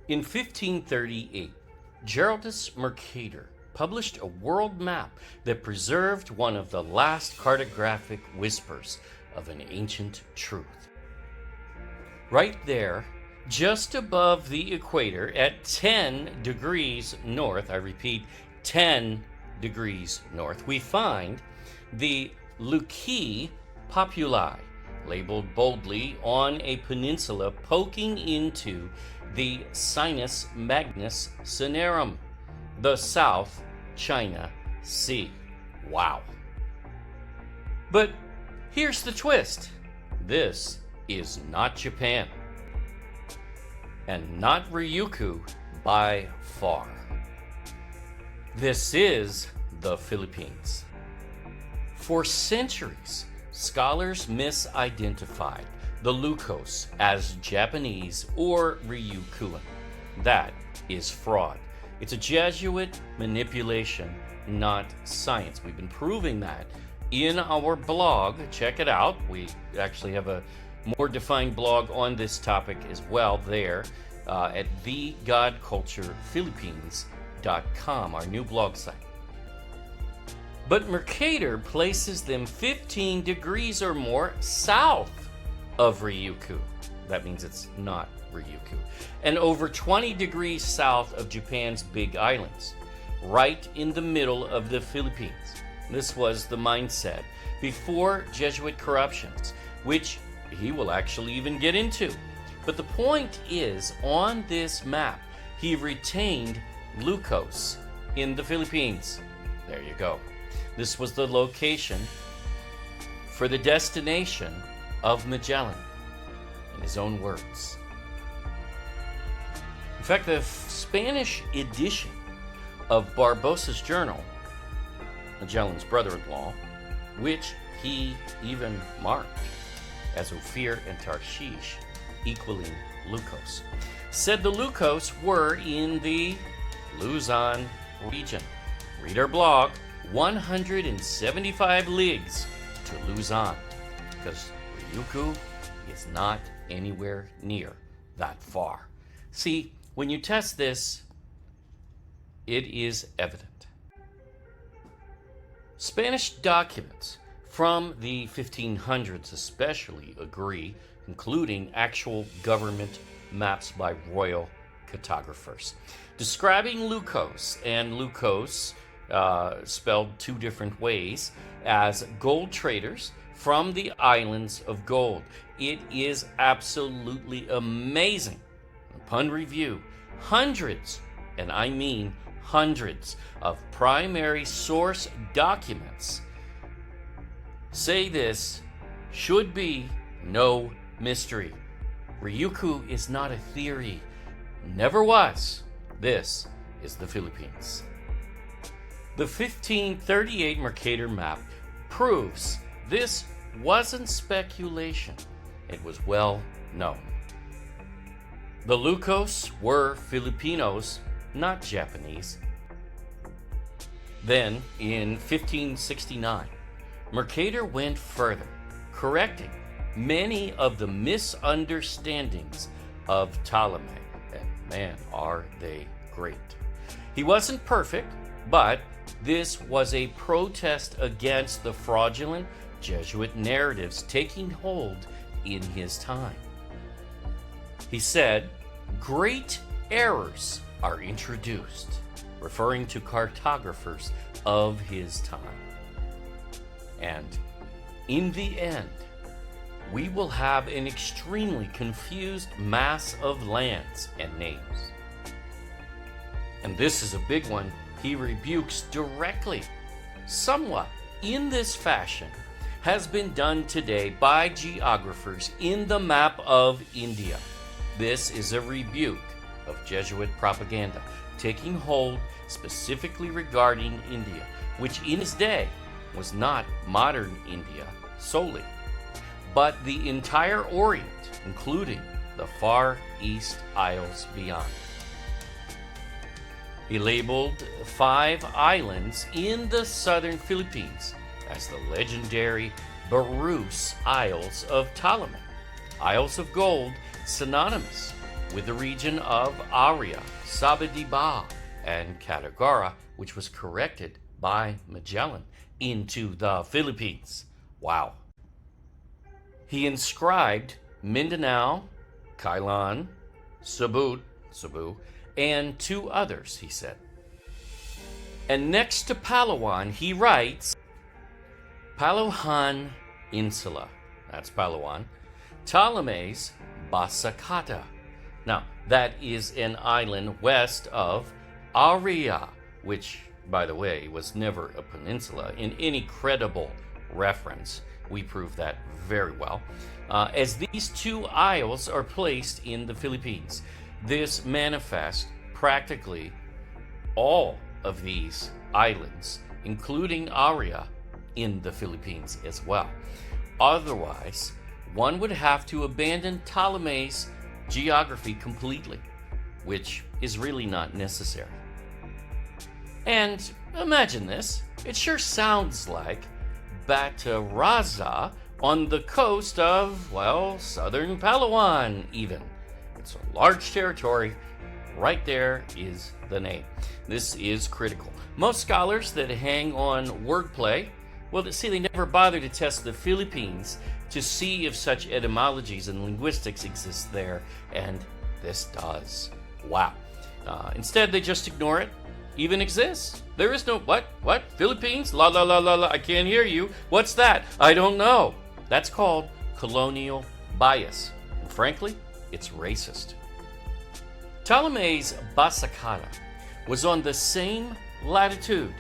In 1538, Gerardus Mercator published a world map that preserved one of the last cartographic whispers of an ancient truth. Right there, just above the equator at 10 degrees north, I repeat, 10 degrees north, we find the Lequii Populi, labeled boldly on a peninsula poking into the Sinus Magnus Cinerum, the South China Sea. Wow. But here's the twist. This is not Japan. And not Ryukyu by far. This is the Philippines. For centuries, scholars misidentified the Lequios as Japanese or Ryukyuan. That is fraud. It's a Jesuit manipulation, not science. We've been proving that in our blog. Check it out. We actually have a more defined blog on this topic as well there at thegodculturephilippines.com, our new blog site. But Mercator places them 15 degrees or more south of Ryukyu. That means it's not Ryukyu. And over 20 degrees south of Japan's Big Islands, right in the middle of the Philippines. This was the mindset before Jesuit corruptions, which he will actually even get into. But the point is, on this map, he retained Lequios in the Philippines. There you go. This was the location for the destination of Magellan, in his own words. In fact, the Spanish edition of Barbosa's journal, Magellan's brother-in-law, which he even marked as Ophir and Tarshish equaling Lequios, said the Lequios were in the Luzon region. Read our blog, 175 leagues to Luzon, because Ryukyu is not anywhere near that far. See, when you test this, it is evident. Spanish documents from the 1500s especially agree, including actual government maps by royal cartographers, describing Lequios, and Lequios spelled two different ways, as gold traders from the islands of gold. It is absolutely amazing. Upon review, hundreds, and I mean hundreds, of primary source documents say this should be no mystery. Ryukyu is not a theory. Never was. This is the Philippines. The 1538 Mercator map proves this wasn't speculation. It was well known. The Lequios were Filipinos, not Japanese. Then, in 1569, Mercator went further, correcting many of the misunderstandings of Ptolemy. And man, are they great. He wasn't perfect, but this was a protest against the fraudulent Jesuit narratives taking hold in his time. He said, "Great errors are introduced," referring to cartographers of his time. And in the end, we will have an extremely confused mass of lands and names. And this is a big one. He rebukes directly. Somewhat in this fashion has been done today by geographers in the map of India. This is a rebuke of Jesuit propaganda taking hold specifically regarding India, which in his day was not modern India solely, but the entire Orient, including the Far East Isles beyond. He labeled 5 islands in the southern Philippines as the legendary Barusse Isles of Ptolemy, Isles of Gold, synonymous with the region of Aurea, Sabadiba, and Catagara, which was corrected by Magellan into the Philippines. Wow. He inscribed Mindanao, Kailan, Cebu, and 2 others, he said. And next to Palawan, he writes, Palawan Insula, that's Palawan, Ptolemy's Basacata. Now, that is an island west of Aurea, which, by the way, was never a peninsula in any credible reference. We prove that very well. As these 2 isles are placed in the Philippines, this manifests practically all of these islands, including Aurea, in the Philippines as well. Otherwise, one would have to abandon Ptolemy's geography completely, which is really not necessary. And imagine this, it sure sounds like Bataraza on the coast of, well, southern Palawan even. It's a large territory. Right there is the name. This is critical. Most scholars that hang on wordplay, well, see, they never bother to test the Philippines to see if such etymologies and linguistics exist there, and this does. Wow. Instead, they just ignore it. Even exists. There is no, what? Philippines? La la la la la, I can't hear you. What's that? I don't know. That's called colonial bias. And frankly, it's racist. Ptolemy's Basacata was on the same latitude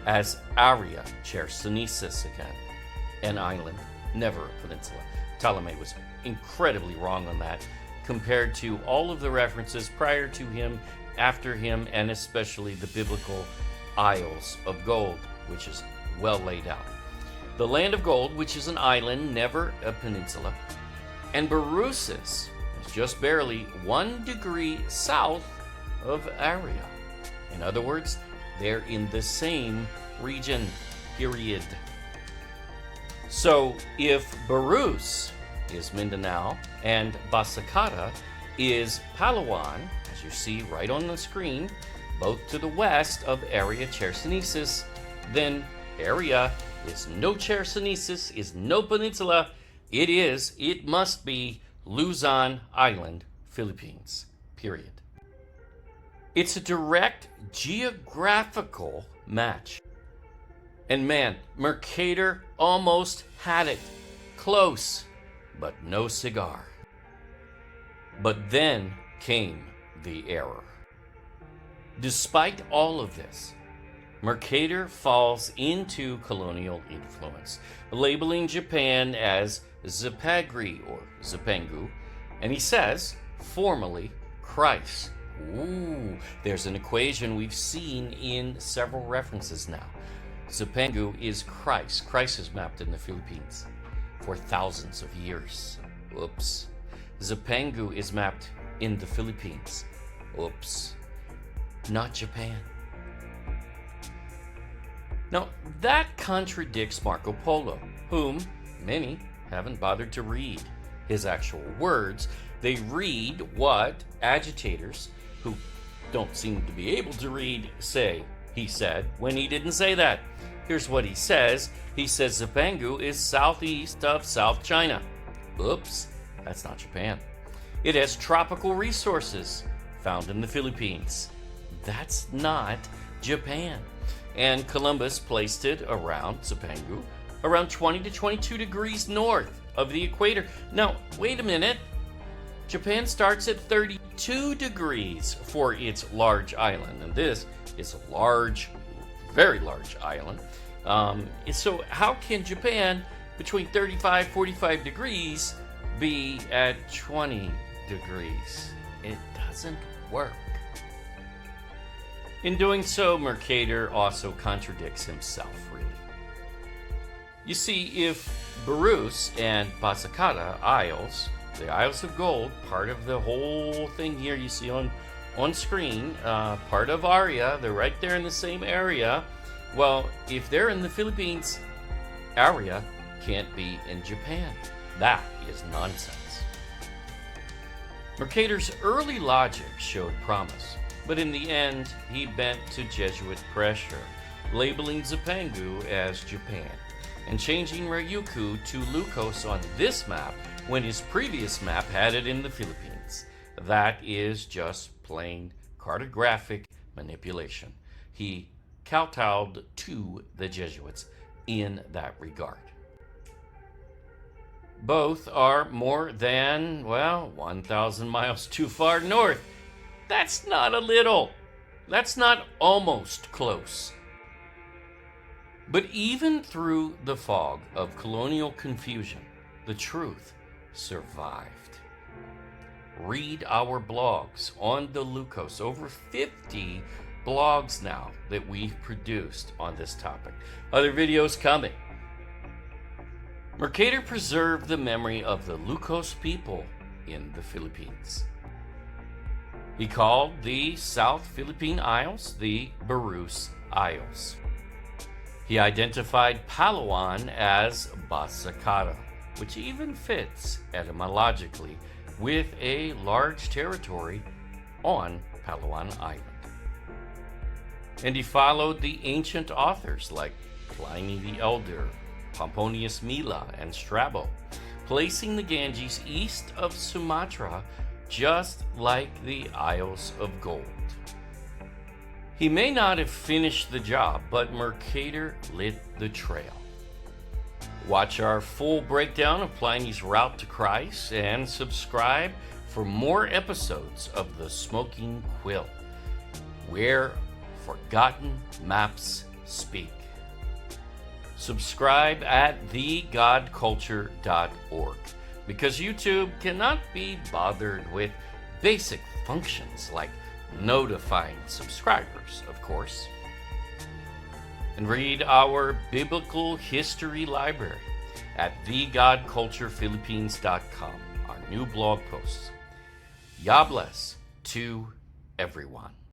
as Aurea Chersonesus again, an island, never a peninsula. Ptolemy was incredibly wrong on that, compared to all of the references prior to him, after him, and especially the biblical Isles of Gold, which is well laid out. The Land of Gold, which is an island, never a peninsula, and Barusse is just barely 1 degree south of Aurea. In other words, they're in the same region, period. So if Barusse is Mindanao and Basacata is Palawan, as you see right on the screen, both to the west of Aurea Chersonesus, then Aurea is no Chersonesus, is no peninsula. It must be Luzon Island, Philippines, period. It's a direct geographical match. And man, Mercator almost had it. Close, but no cigar. But then came the error. Despite all of this, Mercator falls into colonial influence, labeling Japan as Zipagri or Zipangu, and he says, formally, Chryse. Ooh, there's an equation we've seen in several references now. Zipangu is Chryse. Chryse is mapped in the Philippines for thousands of years. Oops. Zipangu is mapped in the Philippines. Oops. Not Japan. Now, that contradicts Marco Polo, whom many haven't bothered to read his actual words. They read what agitators who don't seem to be able to read say he said when he didn't say that. Here's what he says. He says Zipangu is southeast of South China. Oops, that's not Japan. It has tropical resources found in the Philippines. That's not Japan. And Columbus placed it around Zipangu, around 20 to 22 degrees north of the equator. Now, wait a minute. Japan starts at 32 degrees for its large island, and this is a large, very large island. So how can Japan, between 35, 45 degrees, be at 20 degrees? It doesn't work. In doing so, Mercator also contradicts himself, really. You see, if Barusse and Basacata Isles, the Isles of Gold, part of the whole thing here you see on screen, part of Aurea, they're right there in the same area. Well, if they're in the Philippines, Aurea can't be in Japan. That is nonsense. Mercator's early logic showed promise, but in the end, he bent to Jesuit pressure, labeling Zipangu as Japan, and changing Ryukyu to Lequios on this map when his previous map had it in the Philippines. That is just plain cartographic manipulation. He kowtowed to the Jesuits in that regard. Both are more than, 1,000 miles too far north. That's not a little. That's not almost close. But even through the fog of colonial confusion, the truth survived. Read our blogs on the Lequios, over 50 blogs now that we've produced on this topic. Other videos coming. Mercator preserved the memory of the Lequios people in the Philippines. He called the South Philippine Isles the Barusse Isles. He identified Palawan as Basacata, which even fits etymologically with a large territory on Palawan Island. And he followed the ancient authors like Pliny the Elder, Pomponius Mela, and Strabo, placing the Ganges east of Sumatra just like the Isles of Gold. He may not have finished the job, but Mercator lit the trail. Watch our full breakdown of Pliny's route to Chryse and subscribe for more episodes of the Smoking Quill, where forgotten maps speak. Subscribe at thegodculture.org, because YouTube cannot be bothered with basic functions like notifying subscribers, of course. And read our biblical history library at thegodculturephilippines.com, our new blog posts. Yah bless to everyone.